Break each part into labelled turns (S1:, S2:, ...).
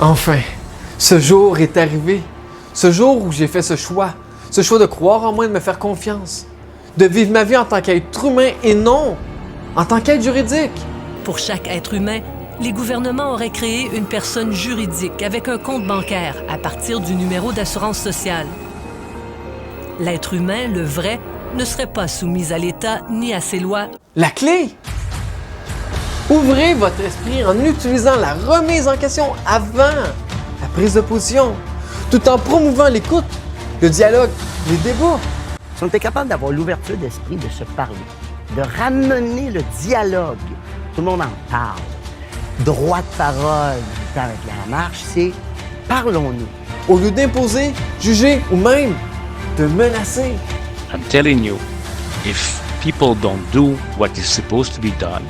S1: Enfin, ce jour est arrivé. Ce jour où j'ai fait ce choix de croire en moi et de me faire confiance. De vivre ma vie en tant qu'être humain et non en tant qu'être juridique.
S2: Pour chaque être humain, les gouvernements auraient créé une personne juridique avec un compte bancaire à partir du numéro d'assurance sociale. L'être humain, le vrai, ne serait pas soumis à l'État ni à ses lois.
S1: La clé! Ouvrez votre esprit en utilisant la remise en question avant la prise de position, tout en promouvant l'écoute, le dialogue, les débats.
S3: Si on était capable d'avoir l'ouverture d'esprit de se parler, de ramener le dialogue, tout le monde en parle, droit de parole, du temps avec la marche, c'est parlons-nous.
S1: Au lieu d'imposer, juger ou même de menacer.
S4: I'm telling you, if people don't do what is supposed to be done,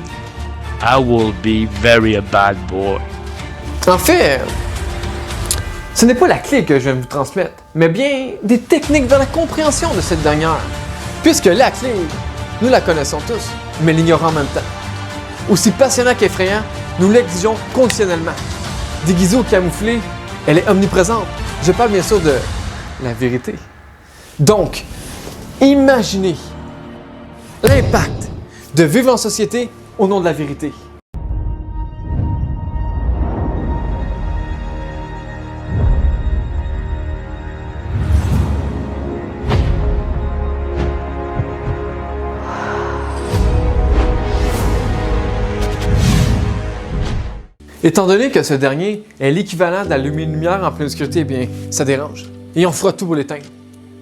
S4: I will be very a bad boy.
S1: En fait, ce n'est pas la clé que je viens de vous transmettre, mais bien des techniques vers la compréhension de cette dernière. Puisque la clé, nous la connaissons tous, mais l'ignorons en même temps. Aussi passionnant qu'effrayant, nous l'exigeons conditionnellement. Déguisée ou camouflée, elle est omniprésente. Je parle bien sûr de la vérité. Donc, imaginez l'impact de vivre en société au nom de la vérité. Étant donné que ce dernier est l'équivalent d'allumer une lumière en pleine obscurité, eh bien, ça dérange. Et on fera tout pour l'éteindre.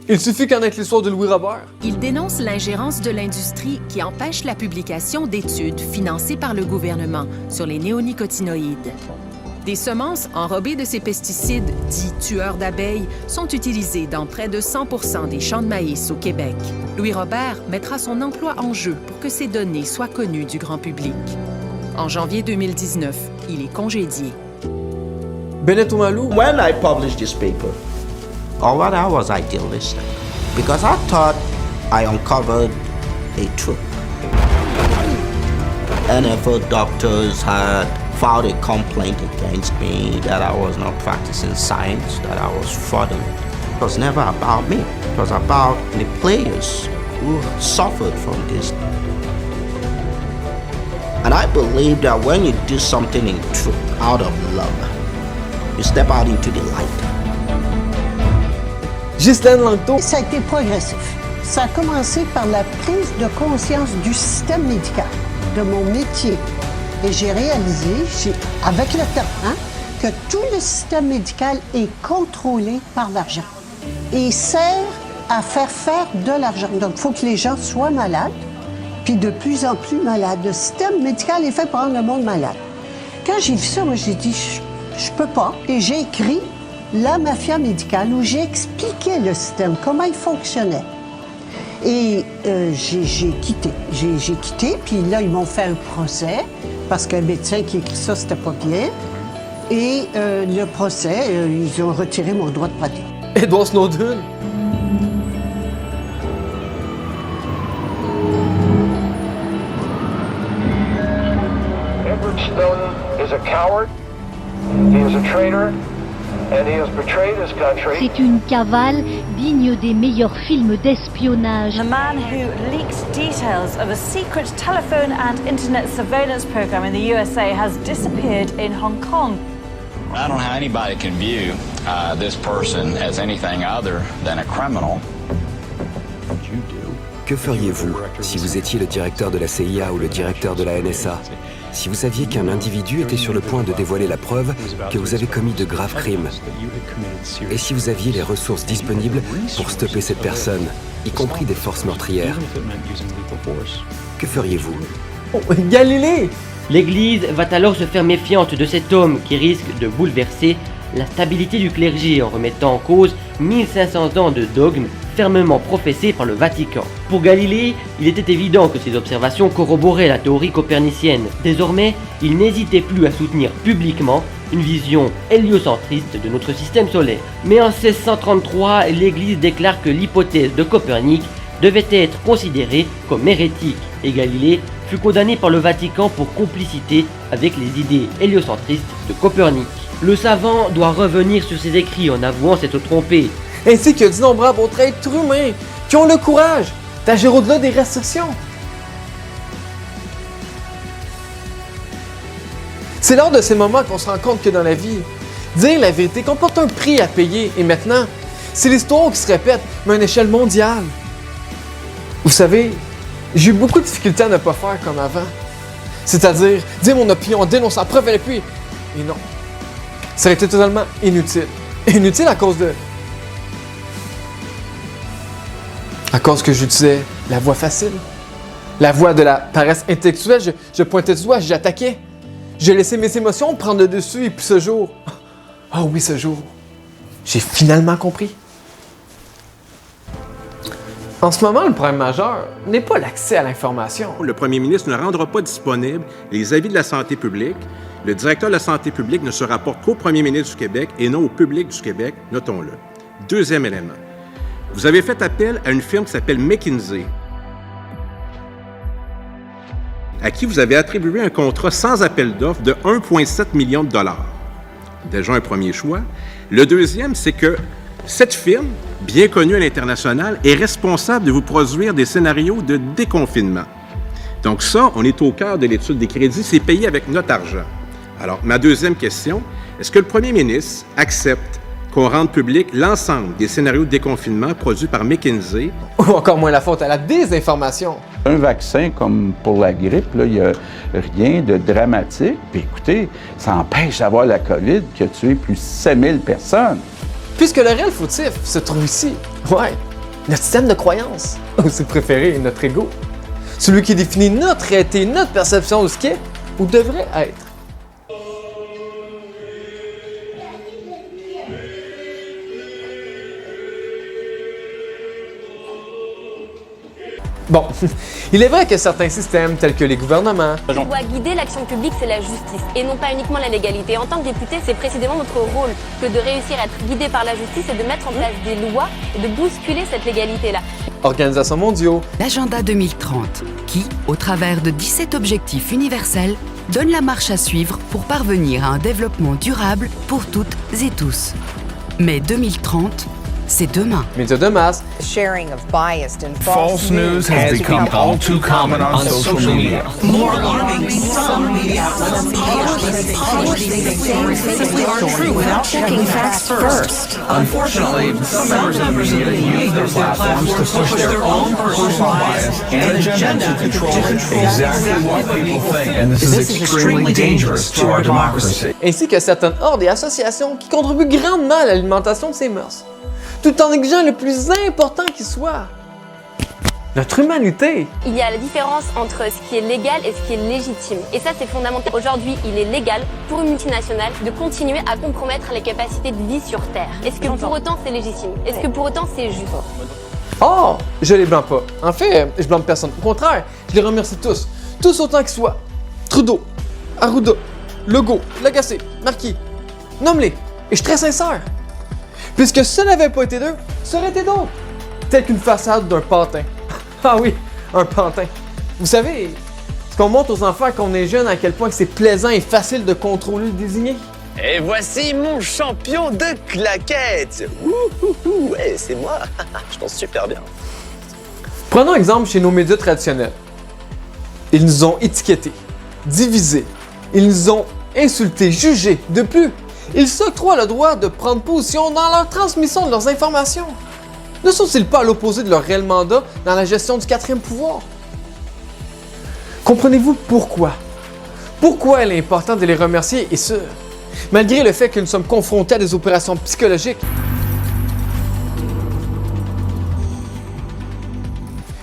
S1: Il suffit qu'en être l'histoire de Louis Robert.
S5: Il dénonce l'ingérence de l'industrie qui empêche la publication d'études financées par le gouvernement sur les néonicotinoïdes. Des semences enrobées de ces pesticides, dits tueurs d'abeilles, sont utilisées dans près de 100% des champs de maïs au Québec. Louis Robert mettra son emploi en jeu pour que ces données soient connues du grand public. En janvier 2019, il est congédié.
S1: Bennett Omalu.
S6: When I published this paper, what I was idealistic because I thought I uncovered a truth. NFL doctors had filed a complaint against me that I was not practicing science, that I was fraudulent. It was never about me. It was about the players who suffered from this. And I believe that when you do something in truth, out of love, you step out into the light.
S1: Ghislaine Langto.
S7: Ça a été progressif. Ça a commencé par la prise de conscience du système médical, de mon métier. Et j'ai réalisé, avec le temps, que tout le système médical est contrôlé par l'argent et sert à faire de l'argent. Donc, il faut que les gens soient malades, puis de plus en plus malades. Le système médical est fait pour rendre le monde malade. Quand j'ai vu ça, moi, j'ai dit, je peux pas. Et j'ai écrit La mafia médicale, où j'ai expliqué le système, comment il fonctionnait. Et j'ai quitté. J'ai quitté, puis là, ils m'ont fait un procès, parce qu'un médecin qui écrit ça, c'était pas bien. Et le procès, ils ont retiré mon droit de pratique.
S1: Edward Snowden.
S8: Edward Snowden is a coward, he is a traitor, and he has betrayed his country.
S9: C'est une cavale digne des meilleurs films d'espionnage.
S10: The man who leaks details of a secret telephone and internet surveillance program in the USA has disappeared in Hong Kong.
S11: I don't know how anybody can view this person as anything other than a criminal.
S12: Que feriez-vous si vous étiez le directeur de la CIA ou le directeur de la NSA? Si vous saviez qu'un individu était sur le point de dévoiler la preuve que vous avez commis de graves crimes? Et si vous aviez les ressources disponibles pour stopper cette personne, y compris des forces meurtrières? Que feriez-vous?
S1: Oh, Galilée!
S13: L'Église va alors se faire méfiante de cet homme qui risque de bouleverser la stabilité du clergé en remettant en cause 1500 ans de dogmes fermement professés par le Vatican. Pour Galilée, il était évident que ses observations corroboraient la théorie copernicienne. Désormais, il n'hésitait plus à soutenir publiquement une vision héliocentriste de notre système solaire. Mais en 1633, l'Église déclare que l'hypothèse de Copernic devait être considérée comme hérétique et Galilée fut condamné par le Vatican pour complicité avec les idées héliocentristes de Copernic. Le savant doit revenir sur ses écrits en avouant s'être trompé.
S1: Ainsi que d'innombrables autres êtres humains qui ont le courage d'agir au-delà des restrictions. C'est lors de ces moments qu'on se rend compte que dans la vie, dire la vérité comporte un prix à payer. Et maintenant, c'est l'histoire qui se répète, mais à une échelle mondiale. Vous savez, j'ai eu beaucoup de difficultés à ne pas faire comme avant. C'est-à-dire, dire mon opinion en dénonçant preuve à l'appui. Et non, ça aurait été totalement inutile. Inutile à cause que j'utilisais la voie facile. La voie de la paresse intellectuelle. Je pointais du doigt, j'attaquais. J'ai laissé mes émotions prendre le dessus et puis ce jour, oh oui ce jour, j'ai finalement compris. En ce moment, le problème majeur n'est pas l'accès à l'information.
S14: Le premier ministre ne rendra pas disponible les avis de la santé publique. Le directeur de la santé publique ne se rapporte qu'au premier ministre du Québec et non au public du Québec, notons-le. Deuxième élément, vous avez fait appel à une firme qui s'appelle McKinsey, à qui vous avez attribué un contrat sans appel d'offres de 1,7 million de dollars. Déjà un premier choix. Le deuxième, c'est que cette firme, bien connue à l'international, est responsable de vous produire des scénarios de déconfinement. Donc ça, on est au cœur de l'étude des crédits, c'est payé avec notre argent. Alors, ma deuxième question, est-ce que le premier ministre accepte qu'on rende public l'ensemble des scénarios de déconfinement produits par McKinsey?
S1: Ou encore moins la faute à la désinformation.
S15: Un vaccin comme pour la grippe, il n'y a rien de dramatique. Puis écoutez, ça empêche d'avoir la COVID qui a tué plus de 7000 personnes.
S1: Puisque le réel fautif se trouve ici. Ouais, notre système de croyance. Ou si préféré, notre ego. Celui qui définit notre réalité, notre perception de ce qu'est ou devrait être. Bon, il est vrai que certains systèmes, tels que les gouvernements...
S16: Ce qui doit guider l'action publique, c'est la justice, et non pas uniquement la légalité. En tant que député, c'est précisément notre rôle que de réussir à être guidé par la justice et de mettre en place des lois et de bousculer cette légalité-là.
S1: Organisations mondiaux.
S17: L'agenda 2030, qui, au travers de 17 objectifs universels, donne la marche à suivre pour parvenir à un développement durable pour toutes et tous. Mais 2030, c'est demain.
S1: Médias de masse.
S18: Sharing of biased and
S19: false news has become all too common on social media.
S20: More alarming, some media outlets simply aren't true without checking facts first.
S19: Unfortunately, some members of the media use their platforms to push their own personal bias and agenda to control exactly what people think. And this is extremely dangerous to our democracy.
S1: Ainsi que certaines hordes et associations qui contribuent grandement à l'alimentation de ces mœurs. Tout en négligeant le plus important qui soit, notre humanité.
S16: Il y a la différence entre ce qui est légal et ce qui est légitime. Et ça, c'est fondamental. Aujourd'hui, il est légal pour une multinationale de continuer à compromettre les capacités de vie sur Terre. Est-ce que pour autant c'est légitime? Est-ce que pour autant c'est juste?
S1: Oh, je les blâme pas. En fait, je blâme personne. Au contraire, je les remercie tous. Tous autant qu'ils soient. Trudeau, Arruda, Legault, Lagacé, Marquis. Nomme-les. Et je suis très sincère. Puisque ce n'avait pas été d'eux, ça aurait été d'autres. Tel qu'une façade d'un pantin. Ah oui, un pantin. Vous savez, ce qu'on montre aux enfants quand on est jeune, à quel point c'est plaisant et facile de contrôler le désigné.
S21: Et voici mon champion de claquettes. Wouhouhou, ouais, c'est moi. Je pense super bien.
S1: Prenons exemple chez nos médias traditionnels. Ils nous ont étiquetés, divisés, ils nous ont insultés, jugés. De plus, ils s'octroient le droit de prendre position dans leur transmission de leurs informations. Ne sont-ils pas à l'opposé de leur réel mandat dans la gestion du quatrième pouvoir? Comprenez-vous pourquoi? Pourquoi il est important de les remercier, et ce, malgré le fait que nous sommes confrontés à des opérations psychologiques,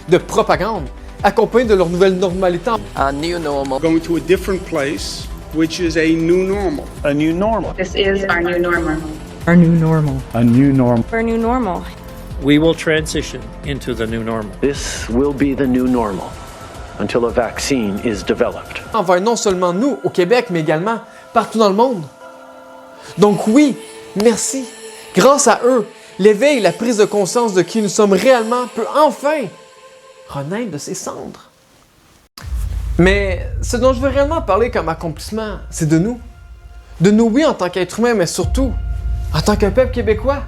S1: de propagande, accompagnées de leur nouvelle normalité.
S21: A new normal.
S22: Going to a different place, which is a new normal.
S23: A new normal.
S24: This is our new normal.
S23: Our new normal. A new normal.
S24: Our new normal.
S25: We will transition into the new normal.
S26: This will be the new normal until a vaccine is developed.
S1: Envers non seulement nous, au Québec, mais également partout dans le monde. Donc oui, merci. Grâce à eux, l'éveil et la prise de conscience de qui nous sommes réellement peut enfin renaître de ses cendres. Mais ce dont je veux réellement parler comme accomplissement, c'est de nous. de nos oui en tant qu'être humain, mais surtout en tant qu'un peuple québécois.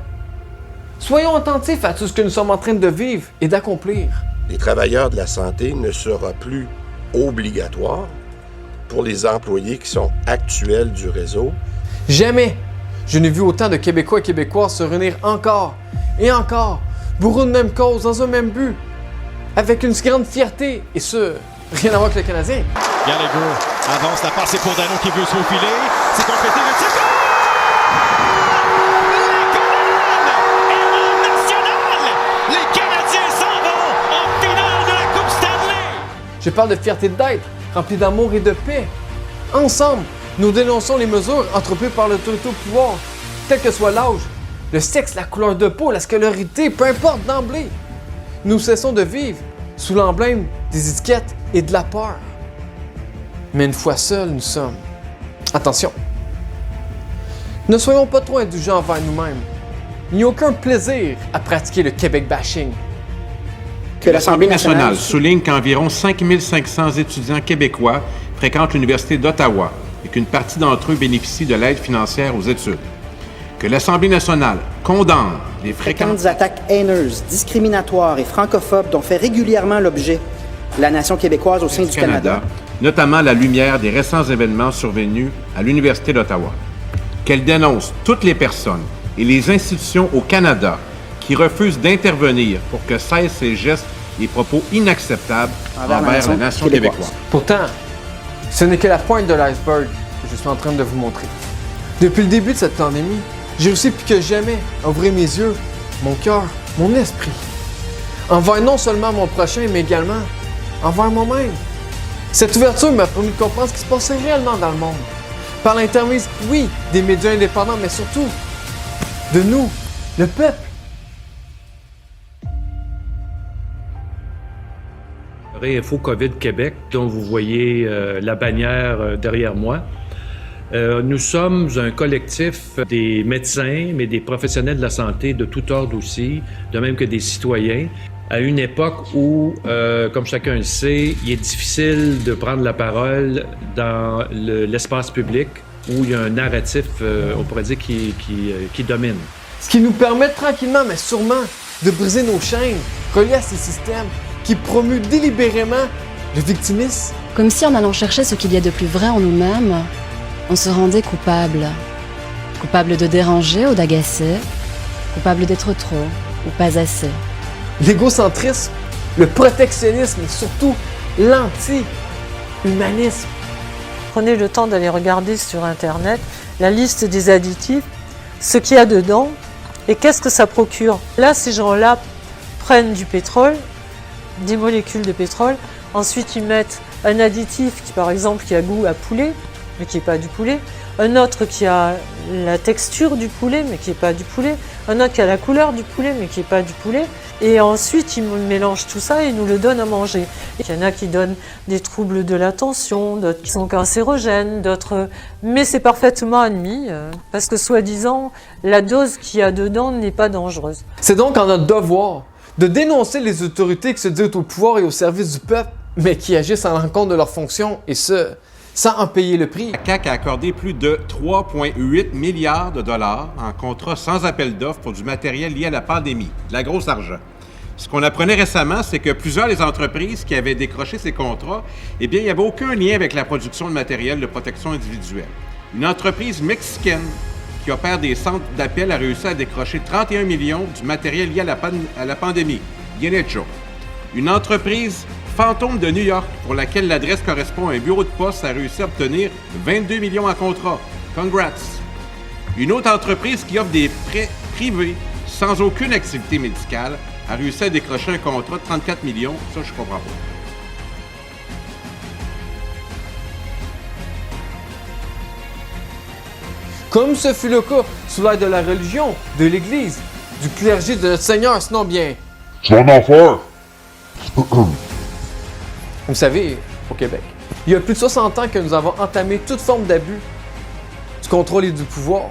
S1: Soyons attentifs à tout ce que nous sommes en train de vivre et d'accomplir.
S2: Les travailleurs de la santé ne sera plus obligatoire pour les employés qui sont actuels du réseau.
S1: Jamais je n'ai vu autant de Québécois et Québécoises se réunir encore et encore pour une même cause, dans un même but, avec une grande fierté, et ce, rien à voir avec le Canadien.
S3: Gallagher avance, la passe, c'est pour Dano qui veut se faufiler, c'est complété le tir.
S1: Je parle de fierté d'être, remplie d'amour et de paix. Ensemble, nous dénonçons les mesures entreprises par l'autorité au pouvoir, quel que soit l'âge, le sexe, la couleur de peau, la scolarité, peu importe d'emblée. Nous cessons de vivre sous l'emblème des étiquettes et de la peur. Mais une fois seuls, nous sommes. Attention, ne soyons pas trop indulgents envers nous-mêmes. Il n'y a aucun plaisir à pratiquer le Québec bashing.
S14: Que l'Assemblée nationale souligne qu'environ 5500 étudiants québécois fréquentent l'Université d'Ottawa et qu'une partie d'entre eux bénéficie de l'aide financière aux études. Que l'Assemblée nationale condamne les
S4: fréquentes attaques haineuses, discriminatoires et francophobes dont fait régulièrement l'objet la nation québécoise au sein du Canada,
S14: notamment à la lumière des récents événements survenus à l'Université d'Ottawa. Qu'elle dénonce toutes les personnes et les institutions au Canada qui refusent d'intervenir pour que cessent ces gestes et propos inacceptables envers la nation québécoise.
S1: Pourtant, ce n'est que la pointe de l'iceberg que je suis en train de vous montrer. Depuis le début de cette pandémie, j'ai réussi plus que jamais à ouvrir mes yeux, mon cœur, mon esprit, envers non seulement mon prochain, mais également envers moi-même. Cette ouverture m'a permis de comprendre ce qui se passait réellement dans le monde, par l'intermédiaire, oui, des médias indépendants, mais surtout de nous, le peuple.
S25: Info COVID Québec, dont vous voyez la bannière derrière moi. Nous sommes un collectif des médecins, mais des professionnels de la santé de tout ordre aussi, de même que des citoyens, à une époque où, comme chacun le sait, il est difficile de prendre la parole dans l'espace public, où il y a un narratif, on pourrait dire, qui domine.
S1: Ce qui nous permet tranquillement, mais sûrement, de briser nos chaînes reliées à ces systèmes qui promeut délibérément le victimisme.
S5: Comme si en allant chercher ce qu'il y a de plus vrai en nous-mêmes, on se rendait coupable. Coupable de déranger ou d'agacer, coupable d'être trop ou pas assez.
S1: L'égocentrisme, le protectionnisme et surtout l'anti-humanisme.
S6: Prenez le temps d'aller regarder sur Internet la liste des additifs, ce qu'il y a dedans et qu'est-ce que ça procure. Là, ces gens-là prennent du pétrole, des molécules de pétrole. Ensuite, ils mettent un additif qui, par exemple, qui a goût à poulet, mais qui n'est pas du poulet. Un autre qui a la texture du poulet, mais qui n'est pas du poulet. Un autre qui a la couleur du poulet, mais qui n'est pas du poulet. Et ensuite, ils mélangent tout ça et nous le donnent à manger. Il y en a qui donnent des troubles de l'attention, d'autres qui sont cancérogènes, d'autres... Mais c'est parfaitement admis, parce que, soi-disant, la dose qu'il y a dedans n'est pas dangereuse.
S1: C'est donc en notre devoir de dénoncer les autorités qui se disent au pouvoir et au service du peuple, mais qui agissent à l'encontre de leurs fonctions, et ce, sans en payer le prix.
S14: La CAQ a accordé plus de 3,8 milliards de dollars en contrats sans appel d'offres pour du matériel lié à la pandémie, de la grosse argent. Ce qu'on apprenait récemment, c'est que plusieurs des entreprises qui avaient décroché ces contrats, eh bien, il n'y avait aucun lien avec la production de matériel de protection individuelle. Une entreprise mexicaine qui opère des centres d'appel a réussi à décrocher 31 millions du matériel lié à la pandémie. Bien hecho. Une entreprise fantôme de New York, pour laquelle l'adresse correspond à un bureau de poste, a réussi à obtenir 22 millions en contrat. Congrats! Une autre entreprise qui offre des prêts privés sans aucune activité médicale a réussi à décrocher un contrat de 34 millions. Ça, je comprends pas.
S1: Comme ce fut le cas sous l'ère de la religion, de l'Église, du clergé de notre Seigneur, sinon bien...
S24: Son enfer!
S1: Vous savez, au Québec, il y a plus de 60 ans que nous avons entamé toute forme d'abus du contrôle et du pouvoir.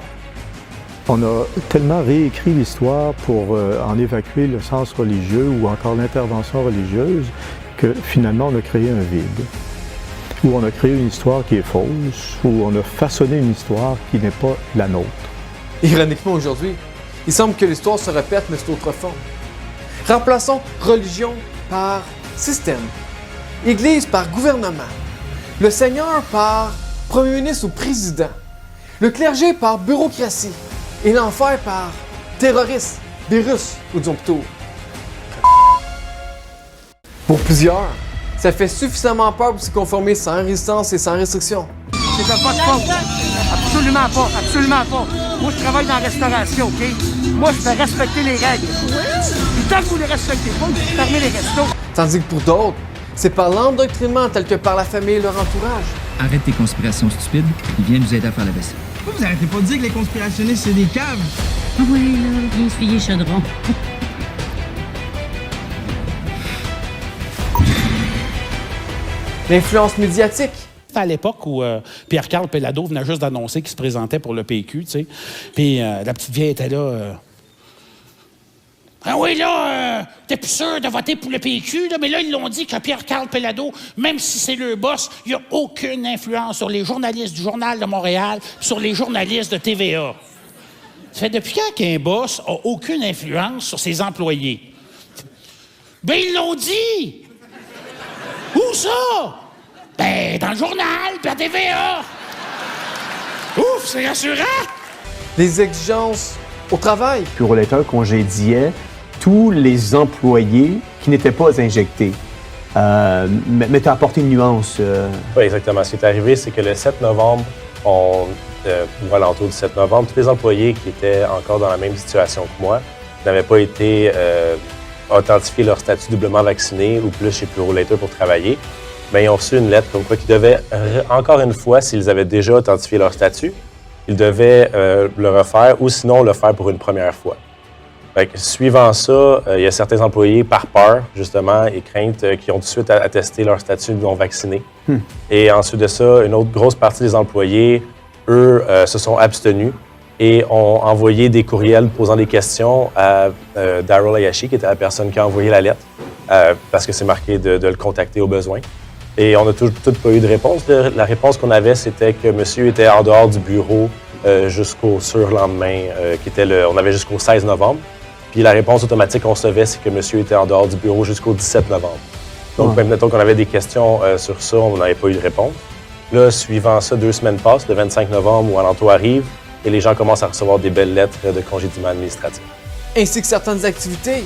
S27: On a tellement réécrit l'histoire pour en évacuer le sens religieux ou encore l'intervention religieuse que finalement on a créé un vide. où on a créé une histoire qui est fausse, où on a façonné une histoire qui n'est pas la nôtre.
S1: Ironiquement aujourd'hui, il semble que l'histoire se répète mais sous autre forme. Remplaçons religion par système, Église par gouvernement, le Seigneur par premier ministre ou président, le clergé par bureaucratie et l'enfer par terroriste, virus ou disons plutôt. Pour plusieurs, ça fait suffisamment peur pour se conformer sans résistance et sans restriction.
S7: C'est pas de faute. Absolument pas, absolument pas. Moi, je travaille dans la restauration, OK? Moi, je fais respecter les règles. Puis tant que vous les respectez pas, vous fermez les restos.
S1: Tandis que pour d'autres, c'est par l'endoctrinement tel que par la famille et leur entourage.
S8: Arrête tes conspirations stupides, il vient nous aider à faire la vaisselle.
S9: Vous arrêtez pas de dire que les conspirationnistes, c'est des caves.
S10: Oui, là, bien essuyer chaudron.
S1: L'influence médiatique.
S11: À l'époque où Pierre-Carl Pellado venait juste d'annoncer qu'il se présentait pour le PQ, tu sais. Puis la petite vieille était là. Ah oui, là, t'es plus sûr de voter pour le PQ, là, mais là, ils l'ont dit que Pierre-Carl Pellado, même si c'est le boss, il n'y a aucune influence sur les journalistes du Journal de Montréal, sur les journalistes de TVA. Ça fait depuis quand qu'un boss a aucune influence sur ses employés? Ben, ils l'ont dit! Où ça? Ben, dans le journal, puis à TVA! Ouf, c'est rassurant!
S1: Les exigences au travail.
S12: Purolator congédiait tous les employés qui n'étaient pas injectés. Mais tu as apporté une nuance.
S24: Oui, exactement. Ce qui est arrivé, c'est que le 7 novembre, ou alentour du 7 novembre, tous les employés qui étaient encore dans la même situation que moi n'avaient pas été authentifier leur statut doublement vacciné ou plus chez Purolator pour travailler. Bien, ils ont reçu une lettre comme quoi qu'ils devaient, encore une fois, s'ils avaient déjà authentifié leur statut, ils devaient le refaire ou sinon le faire pour une première fois. Fait que, suivant ça, il y a certains employés, par peur, justement, et crainte, qui ont tout de suite attesté leur statut non vacciné. Et ensuite de ça, une autre grosse partie des employés, eux, se sont abstenus et ont envoyé des courriels posant des questions à Daryl Hayashi, qui était la personne qui a envoyé la lettre, parce que c'est marqué de le contacter au besoin. Et on n'a tout pas eu de réponse. La réponse qu'on avait, c'était que monsieur était en dehors du bureau jusqu'au surlendemain, on avait jusqu'au 16 novembre. Puis la réponse automatique qu'on recevait, c'est que monsieur était en dehors du bureau jusqu'au 17 novembre. Donc, même mettons qu'on avait des questions sur ça, on n'avait pas eu de réponse. Là, suivant ça, 2 semaines passent, le 25 novembre où Alentour arrive, et les gens commencent à recevoir des belles lettres de congédiement administratif.
S1: Ainsi que certaines activités.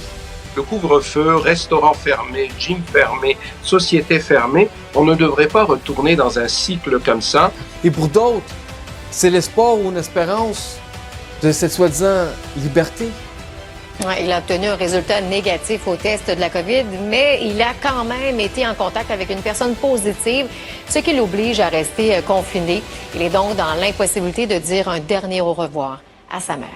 S22: Le couvre-feu, restaurants fermés, gym fermés, sociétés fermées, on ne devrait pas retourner dans un cycle comme ça.
S1: Et pour d'autres, c'est l'espoir ou une espérance de cette soi-disant liberté.
S18: Ouais, il a obtenu un résultat négatif au test de la COVID, mais il a quand même été en contact avec une personne positive, ce qui l'oblige à rester confiné. Il est donc dans l'impossibilité de dire un dernier au revoir à sa mère.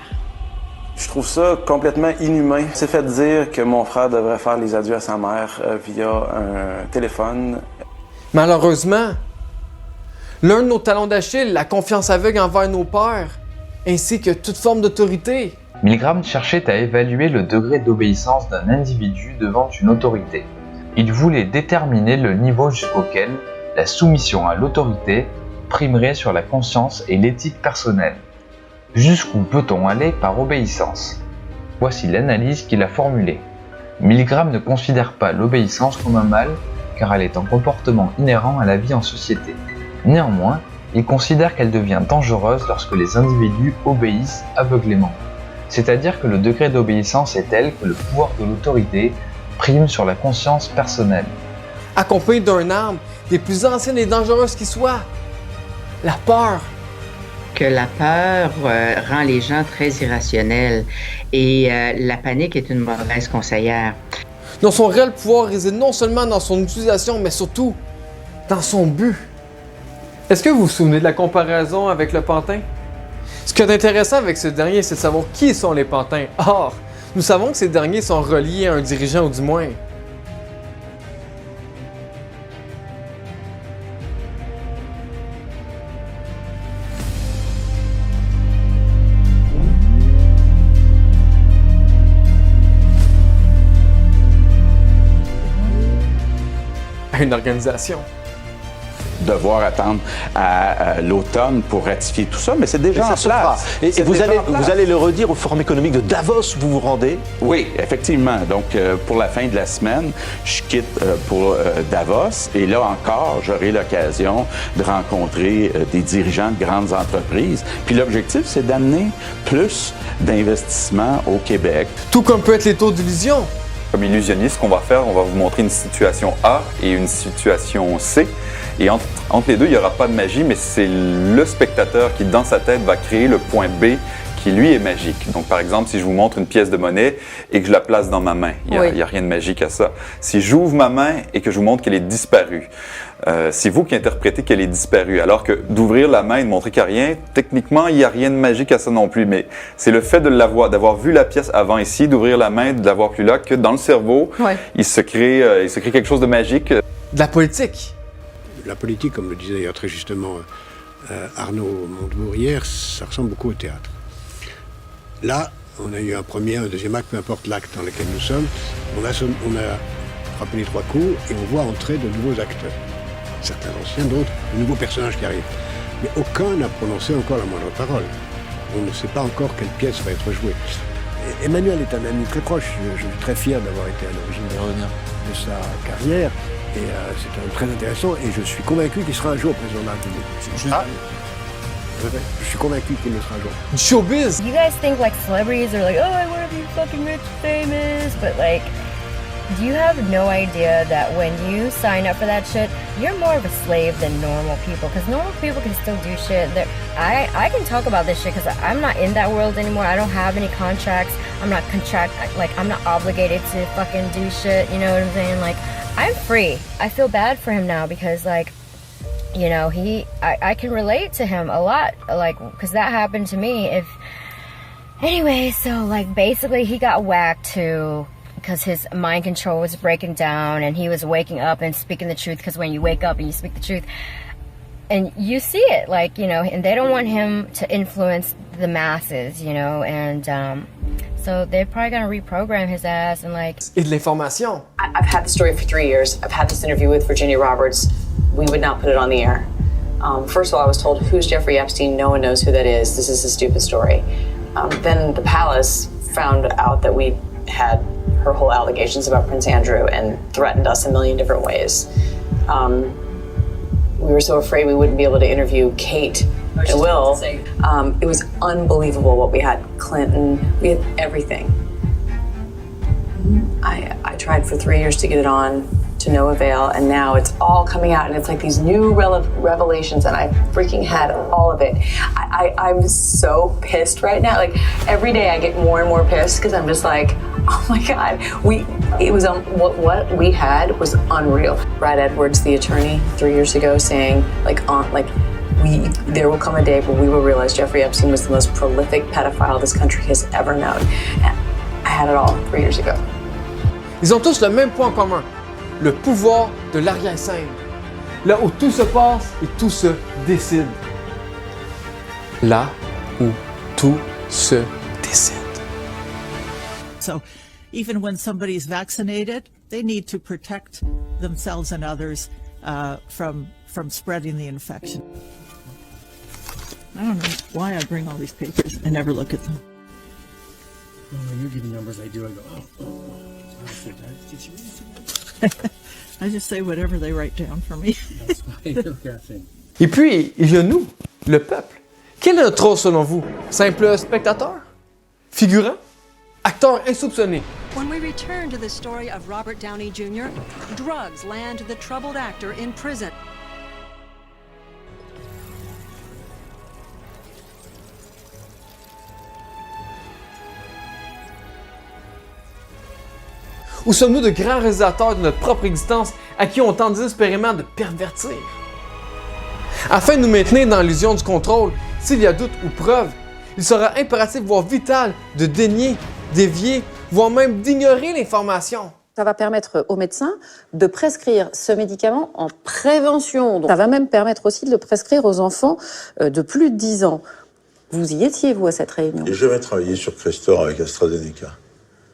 S28: Je trouve ça complètement inhumain. C'est fait dire que mon frère devrait faire les adieux à sa mère via un téléphone.
S1: Malheureusement, l'un de nos talons d'Achille, la confiance aveugle envers nos pères, ainsi que toute forme d'autorité.
S29: Milgram cherchait à évaluer le degré d'obéissance d'un individu devant une autorité. Il voulait déterminer le niveau jusqu'auquel la soumission à l'autorité primerait sur la conscience et l'éthique personnelle. Jusqu'où peut-on aller par obéissance? Voici l'analyse qu'il a formulée. Milgram ne considère pas l'obéissance comme un mal, car elle est un comportement inhérent à la vie en société. Néanmoins, il considère qu'elle devient dangereuse lorsque les individus obéissent aveuglément. C'est-à-dire que le degré d'obéissance est tel que le pouvoir de l'autorité prime sur la conscience personnelle.
S1: Accompagné d'une arme des plus anciennes et dangereuses qui soient, la peur.
S30: Que la peur rend les gens très irrationnels et la panique est une mauvaise conseillère.
S1: Dont son réel pouvoir réside non seulement dans son utilisation, mais surtout dans son but. Est-ce que vous vous souvenez de la comparaison avec le pantin? Ce qui est intéressant avec ce dernier, c'est de savoir qui sont les pantins. Or, nous savons que ces derniers sont reliés à un dirigeant ou du moins. À une organisation.
S2: devoir attendre à l'automne pour ratifier tout ça, mais c'est déjà en place.
S13: Et vous allez le redire au Forum économique de Davos, vous vous rendez?
S2: Oui, effectivement. Donc, pour la fin de la semaine, je quitte pour Davos. Et là encore, j'aurai l'occasion de rencontrer des dirigeants de grandes entreprises. Puis l'objectif, c'est d'amener plus d'investissements au Québec.
S1: Tout comme peut être les taux d'illusion.
S15: Comme illusionniste, ce qu'on va faire, on va vous montrer une situation A et une situation C. Et entre les deux, il n'y aura pas de magie, mais c'est le spectateur qui, dans sa tête, va créer le point B qui, lui, est magique. Donc, par exemple, si je vous montre une pièce de monnaie et que je la place dans ma main, il n'y a rien de magique à ça. Si j'ouvre ma main et que je vous montre qu'elle est disparue, c'est vous qui interprétez qu'elle est disparue. Alors que d'ouvrir la main et de montrer qu'il n'y a rien, techniquement, il n'y a rien de magique à ça non plus. Mais c'est le fait de l'avoir, d'avoir vu la pièce avant ici, d'ouvrir la main, de l'avoir plus là, que dans le cerveau, il se crée quelque chose de magique.
S1: De la politique.
S16: La politique, comme le disait très justement Arnaud Montebourg hier, ça ressemble beaucoup au théâtre. Là, on a eu un premier, un deuxième acte, peu importe l'acte dans lequel nous sommes. On a frappé les 3 coups et on voit entrer de nouveaux acteurs. Certains anciens, d'autres, de nouveaux personnages qui arrivent. Mais aucun n'a prononcé encore la moindre parole. On ne sait pas encore quelle pièce va être jouée. Et Emmanuel est un ami très proche. Je suis très fier d'avoir été à l'origine de sa carrière. Et c'est très intéressant et je suis convaincu qu'il sera un jour président de la République. Je suis convaincu qu'il le sera un jour.
S1: Showbiz!
S17: You guys think like celebrities are like, oh, I want to be fucking rich, famous, but like, do you have no idea that when you sign up for that shit, you're more of a slave than normal people? Because normal people can still do shit. I can talk about this shit because I'm not in that world anymore. I don't have any contracts. I'm not I'm not obligated to fucking do shit. You know what I'm saying? Like, I'm free. I feel bad for him now because, like, you know, I can relate to him a lot, like, because that happened to me. Anyway, so, like, basically he got whacked too because his mind control was breaking down and he was waking up and speaking the truth, because when you wake up and you speak the truth, and you see it, like, you know, and they don't want him to influence the masses, you know, and so they're probably going to reprogram his ass and, like...
S1: Et de l'information.
S19: I've had the story for 3 years. I've had this interview with Virginia Roberts. We would not put it on the air. First of all, I was told, who's Jeffrey Epstein? No one knows who that is. This is a stupid story. Then the palace found out that we had her whole allegations about Prince Andrew and threatened us a million different ways. We were so afraid we wouldn't be able to interview Kate and Will. It was unbelievable what we had. Clinton, we had everything. I tried for 3 years to get it on, to no avail, and now it's all coming out, and it's like these new revelations, and I freaking had all of it. I'm so pissed right now. Like, every day I get more and more pissed because I'm just like, oh my God, what we had was unreal. Brad Edwards, the attorney, 3 years ago, saying there will come a day where we will realize Jeffrey Epstein was the most prolific pedophile this country has ever known. And I had it all 3 years ago.
S1: Ils ont tous le même point commun, le pouvoir de l'arrière-scène. Là où tout se passe et tout se décide. Là où tout se décide.
S20: So, even when somebody is vaccinated, they need to protect themselves and others from spreading the infection. I don't know why I bring all these papers. I never look at them.
S16: When you give me numbers, I do. I go,
S20: I just say whatever they write down for me.
S1: Et puis, il y a nous, le peuple. Quel est notre rôle selon vous? Simple spectateur? Figurant? Acteur insoupçonné?
S21: When we return to the story of Robert Downey Jr., drugs land the troubled actor in prison.
S1: Ou sommes-nous de grands réalisateurs de notre propre existence à qui on tente désespérément de pervertir? Afin de nous maintenir dans l'illusion du contrôle, s'il y a doute ou preuve, il sera impératif, voire vital, de dénier, dévier, voire même d'ignorer l'information.
S23: Ça va permettre aux médecins de prescrire ce médicament en prévention. Donc, ça va même permettre aussi de le prescrire aux enfants de plus de 10 ans. Vous y étiez, vous, à cette réunion?
S26: J'ai jamais travaillé sur Crestor avec AstraZeneca.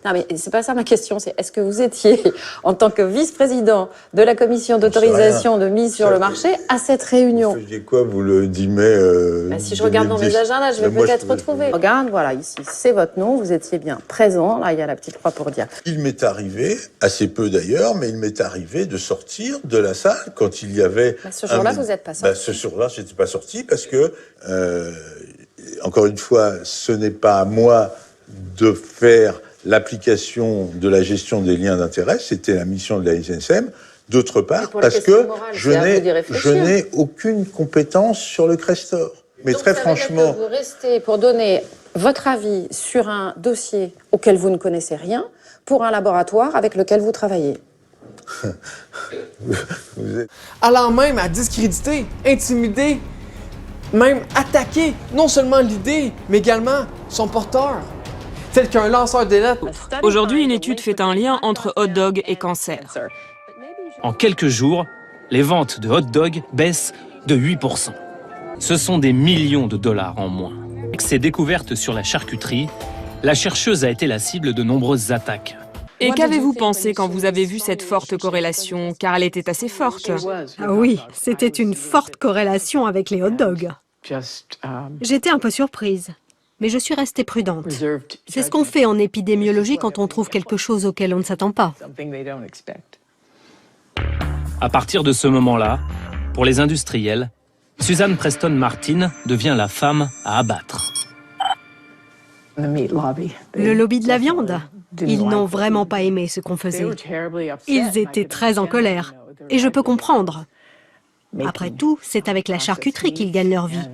S23: Non, mais c'est pas ça ma question, c'est est-ce que vous étiez, en tant que vice-président de la commission d'autorisation de mise sur le marché, à cette réunion?
S3: Vous faisiez quoi, vous le dimez
S23: Si je regarde dans mes agendas, je vais peut-être retrouver. Regarde, voilà, ici, c'est votre nom, vous étiez bien présent. Là, il y a la petite croix pour dire.
S3: Il m'est arrivé, assez peu d'ailleurs, mais il m'est arrivé de sortir de la salle quand il y avait...
S23: Ce jour-là, vous n'êtes pas sorti.
S3: Ce jour-là, je n'étais pas sorti parce que, encore une fois, ce n'est pas à moi de faire l'application de la gestion des liens d'intérêt, c'était la mission de la SNCM. D'autre part, parce que je n'ai aucune compétence sur le Crestor. Mais
S23: donc,
S3: très
S23: ça
S3: franchement...
S23: veut dire que vous restez pour donner votre avis sur un dossier auquel vous ne connaissez rien pour un laboratoire avec lequel vous travaillez.
S1: Allant même à discréditer, intimider, même attaquer non seulement l'idée, mais également son porteur, tel qu'un lanceur d'alerte.
S4: Aujourd'hui, une étude fait un lien entre hot dog et cancer.
S5: En quelques jours, les ventes de hot dog baissent de 8%. Ce sont des millions de dollars en moins. Avec ses découvertes sur la charcuterie, la chercheuse a été la cible de nombreuses attaques.
S4: Et qu'avez-vous pensé quand vous avez vu cette forte corrélation, car elle était assez forte?
S21: Ah oui, c'était une forte corrélation avec les hot dogs. J'étais un peu surprise, mais je suis restée prudente. C'est ce qu'on fait en épidémiologie quand on trouve quelque chose auquel on ne s'attend pas.
S5: À partir de ce moment-là, pour les industriels, Suzanne Preston Martin devient la femme à abattre.
S21: Le lobby de la viande, ils n'ont vraiment pas aimé ce qu'on faisait. Ils étaient très en colère, et je peux comprendre. Après tout, c'est avec la charcuterie qu'ils gagnent leur vie.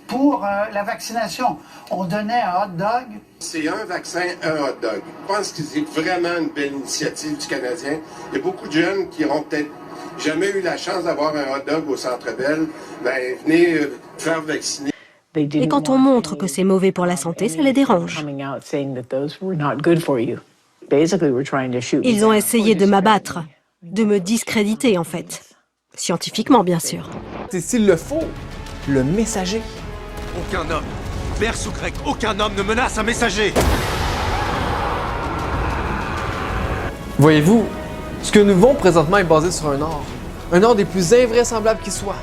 S6: Pour la vaccination, on donnait un hot dog.
S7: C'est un vaccin, un hot dog. Je pense que c'est vraiment une belle initiative du Canadien. Il y a beaucoup de jeunes qui n'auront peut-être jamais eu la chance d'avoir un hot dog au Centre Bell. Ben, venez faire vacciner.
S21: Et quand on montre que c'est mauvais pour la santé, ça les dérange. Ils ont essayé de m'abattre, de me discréditer en fait. Scientifiquement, bien sûr.
S1: Et s'il le faut, le messager.
S8: Aucun homme, perse ou grec, aucun homme ne menace un messager.
S1: Voyez-vous, ce que nous vivons présentement est basé sur un art des plus invraisemblables qui soit,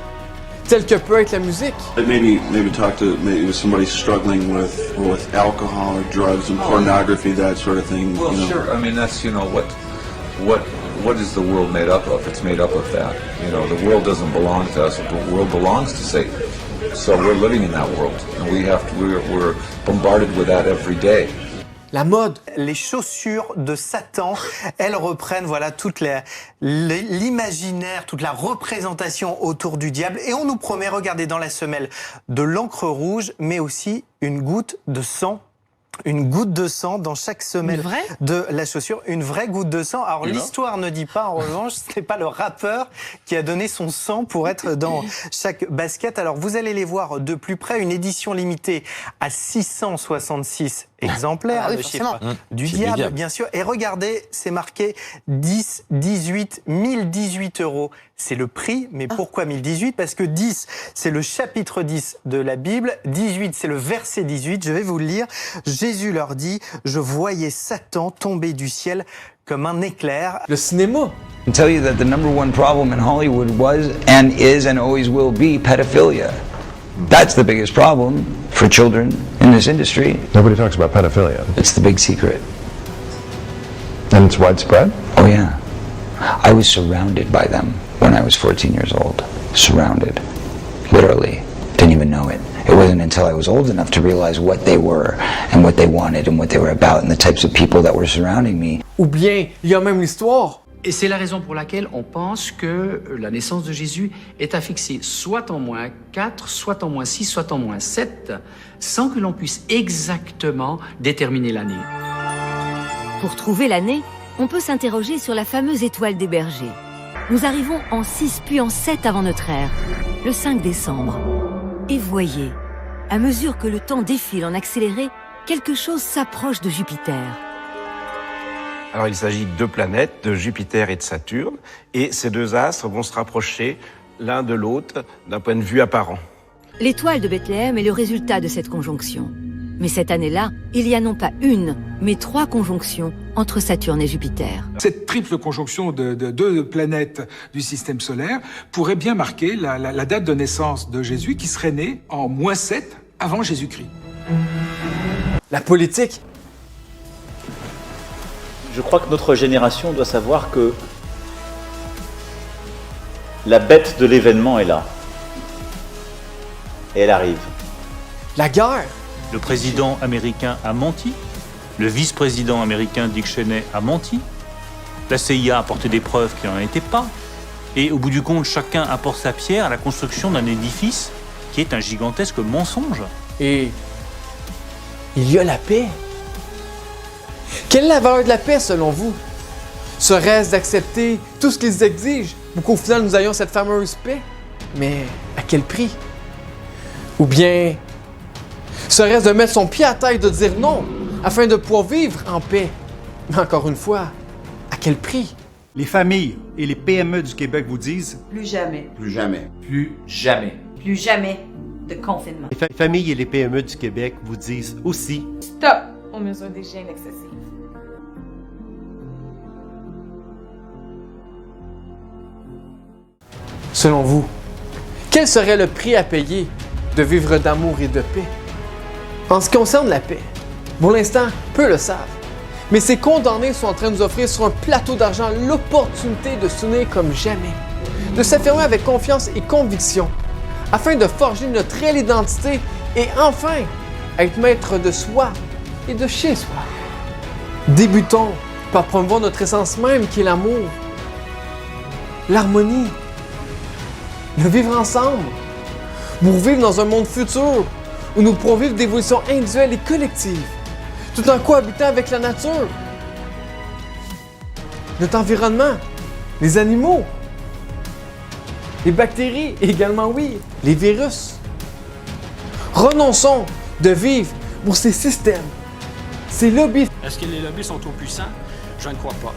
S1: tel que peut être la musique.
S28: Maybe talk to somebody struggling with alcohol or drugs and pornography, that sort of thing.
S14: Well, sure. I mean, that's what is the world made up of? It's made up of that. You know, the world doesn't belong to us. The world belongs to Satan. So we're living in that world, and we're bombarded with that every day.
S1: La mode.
S25: Les chaussures de Satan, elles reprennent voilà toute l'imaginaire, toute la représentation autour du diable. Et on nous promet, regardez dans la semelle, de l'encre rouge, mais aussi une goutte de sang. Une goutte de sang dans chaque semelle de la chaussure, une vraie goutte de sang. Alors l'histoire ne dit pas, en revanche, ce n'est pas le rappeur qui a donné son sang pour être dans chaque basket. Alors vous allez les voir de plus près, une édition limitée à 666 exemplaires, le chiffre du diable, bien sûr. Et regardez, c'est marqué 10, 18, 1018 €. C'est le prix, mais pourquoi 1018? Parce que 10, c'est le chapitre 10 de la Bible, 18, c'est le verset 18, je vais vous le lire. Jésus leur dit, je voyais Satan tomber du ciel comme un éclair.
S1: Le cinéma.
S26: I can tell you that the number one problem in Hollywood was and is and always will be pedophilia. That's the biggest problem for children in this industry.
S27: Nobody talks about pedophilia.
S26: It's the big secret.
S27: And it's widespread?
S26: Oh yeah. I was surrounded by them when I was 14 years old. Surrounded. Literally. Didn't even know it. It wasn't until I was old enough to realize what they were and what they wanted and what they were about and the types of people that were surrounding me.
S1: Ou bien, il y a même l'histoire.
S31: Et c'est la raison pour laquelle on pense que la naissance de Jésus est à fixer soit en moins 4, soit en moins 6, soit en moins 7, sans que l'on puisse exactement déterminer l'année.
S32: Pour trouver l'année, on peut s'interroger sur la fameuse étoile des bergers. Nous arrivons en 6 puis en 7 avant notre ère, le 5 décembre. Et voyez, à mesure que le temps défile en accéléré, quelque chose s'approche de Jupiter.
S33: Alors il s'agit de deux planètes, de Jupiter et de Saturne, et ces deux astres vont se rapprocher l'un de l'autre d'un point de vue apparent.
S32: L'étoile de Bethléem est le résultat de cette conjonction. Mais cette année-là, il y a non pas une, mais 3 conjonctions entre Saturne et Jupiter.
S2: Cette triple conjonction de 2 planètes du système solaire pourrait bien marquer la date de naissance de Jésus, qui serait né en -7 avant Jésus-Christ.
S1: La politique.
S9: Je crois que notre génération doit savoir que la bête de l'événement est là. Et elle arrive.
S1: La guerre.
S5: Le président américain a menti. Le vice-président américain Dick Cheney a menti. La CIA a apporté des preuves qui n'en étaient pas. Et au bout du compte, chacun apporte sa pierre à la construction d'un édifice qui est un gigantesque mensonge.
S1: Et il y a la paix. Quelle est la valeur de la paix selon vous? Serait-ce d'accepter tout ce qu'ils exigent pour qu'au final nous ayons cette fameuse paix? Mais à quel prix? Ou bien serait-ce de mettre son pied à terre et de dire non afin de pouvoir vivre en paix? Mais encore une fois, à quel prix?
S10: Les familles et les PME du Québec vous disent
S11: plus jamais.
S10: Plus jamais.
S11: Plus jamais. Plus jamais de confinement.
S10: Les familles et les PME du Québec vous disent aussi
S11: stop aux mesures d'hygiène excessives.
S1: Selon vous, quel serait le prix à payer de vivre d'amour et de paix? En ce qui concerne la paix, pour l'instant, peu le savent. Mais ces condamnés sont en train de nous offrir sur un plateau d'argent l'opportunité de s'unir comme jamais, de s'affirmer avec confiance et conviction, afin de forger notre réelle identité et enfin être maître de soi et de chez soi. Débutons par promouvoir notre essence même qui est l'amour, l'harmonie, le vivre ensemble, pour vivre dans un monde futur où nous pourrons vivre d'évolution individuelle et collective, tout en cohabitant avec la nature, notre environnement, les animaux, les bactéries et également, oui, les virus. Renonçons de vivre pour ces systèmes, ces lobbies.
S12: Est-ce que les lobbies sont trop puissants? Je ne crois pas.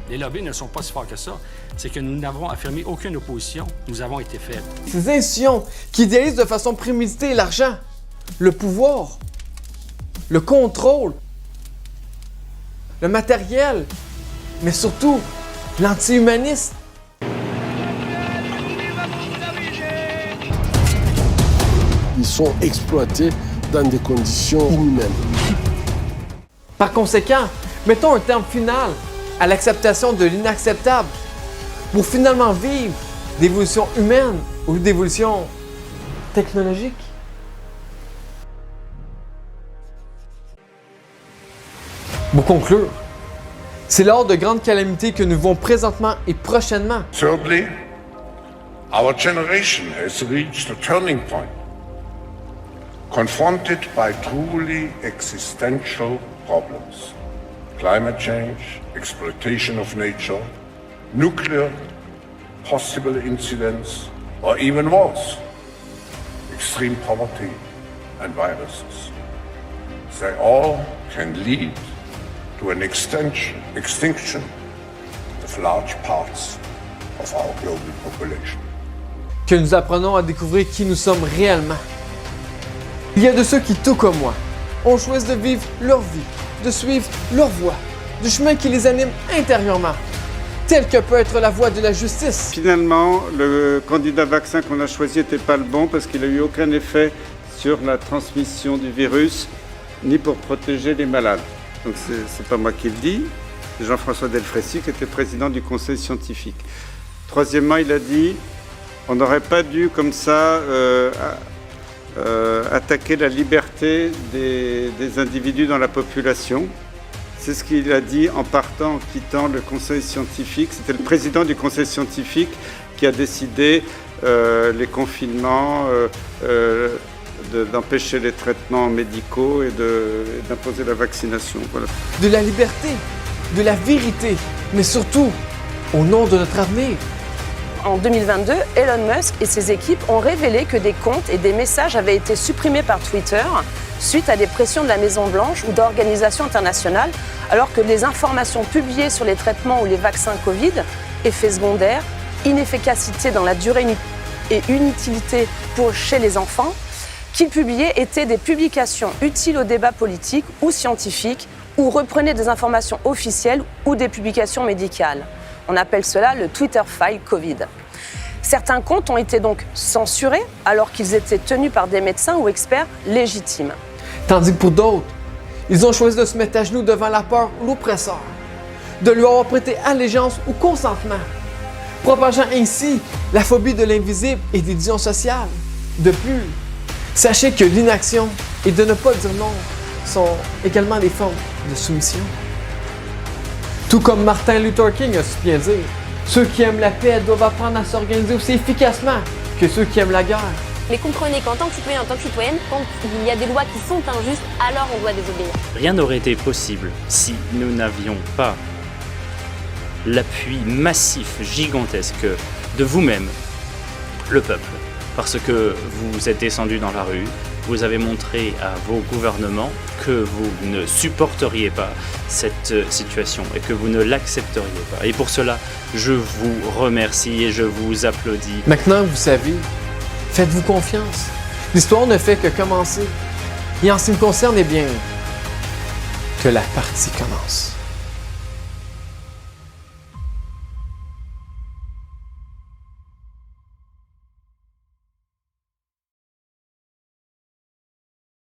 S12: Les lobbies ne sont pas si forts que ça. C'est que nous n'avons affirmé aucune opposition. Nous avons été faibles.
S1: Ces institutions qui idéalisent de façon préméditée l'argent, le pouvoir, le contrôle, le matériel, mais surtout l'anti-humanisme.
S13: Ils sont exploités dans des conditions inhumaines.
S1: Par conséquent, mettons un terme final à l'acceptation de l'inacceptable pour finalement vivre d'évolution humaine ou d'évolution technologique. Pour conclure, c'est lors de grandes calamités que nous vivons présentement et prochainement.
S7: Thirdly, our generation has reached a turning point. Confronted by truly existential problems. Climate change, exploitation of nature, nuclear, possible incidents, or even worse, extreme poverty and viruses. They all can lead to an extinction of large parts of our global population.
S1: Que nous apprenons à découvrir qui nous sommes réellement. Il y a de ceux qui, tout comme moi, ont choisi de vivre leur vie, de suivre leur voie, du chemin qui les anime intérieurement, tel que peut être la voie de la justice.
S15: Finalement, le candidat vaccin qu'on a choisi n'était pas le bon parce qu'il n'a eu aucun effet sur la transmission du virus, ni pour protéger les malades. Donc c'est pas moi qui le dis, c'est Jean-François Delfraissy qui était président du conseil scientifique. Troisièmement, il a dit on n'aurait pas dû comme ça attaquer la liberté des individus dans la population. C'est ce qu'il a dit en partant, en quittant le conseil scientifique. C'était le président du conseil scientifique qui a décidé les confinements, d'empêcher les traitements médicaux et d'imposer la vaccination. Voilà.
S1: De la liberté, de la vérité, mais surtout au nom de notre avenir.
S13: En 2022, Elon Musk et ses équipes ont révélé que des comptes et des messages avaient été supprimés par Twitter suite à des pressions de la Maison-Blanche ou d'organisations internationales, alors que les informations publiées sur les traitements ou les vaccins Covid, effets secondaires, inefficacité dans la durée et inutilité chez les enfants, qu'ils publiaient étaient des publications utiles au débat politique ou scientifique ou reprenaient des informations officielles ou des publications médicales. On appelle cela le Twitter File Covid. Certains comptes ont été donc censurés alors qu'ils étaient tenus par des médecins ou experts légitimes.
S1: Tandis que pour d'autres, ils ont choisi de se mettre à genoux devant la peur ou l'oppresseur, de lui avoir prêté allégeance ou consentement, propageant ainsi la phobie de l'invisible et des divisions sociales. De plus, sachez que l'inaction et de ne pas dire non sont également des formes de soumission. Tout comme Martin Luther King a su bien dire, ceux qui aiment la paix doivent apprendre à s'organiser aussi efficacement que ceux qui aiment la guerre.
S3: Mais comprenez qu'en tant que citoyen, en tant que citoyenne, quand il y a des lois qui sont injustes, alors on doit désobéir.
S5: Rien n'aurait été possible si nous n'avions pas l'appui massif, gigantesque de vous-même, le peuple. Parce que vous êtes descendu dans la rue, vous avez montré à vos gouvernements que vous ne supporteriez pas cette situation et que vous ne l'accepteriez pas. Et pour cela, je vous remercie et je vous applaudis.
S1: Maintenant, vous savez, faites-vous confiance. L'histoire ne fait que commencer. Et en ce qui me concerne, eh bien, que la partie commence.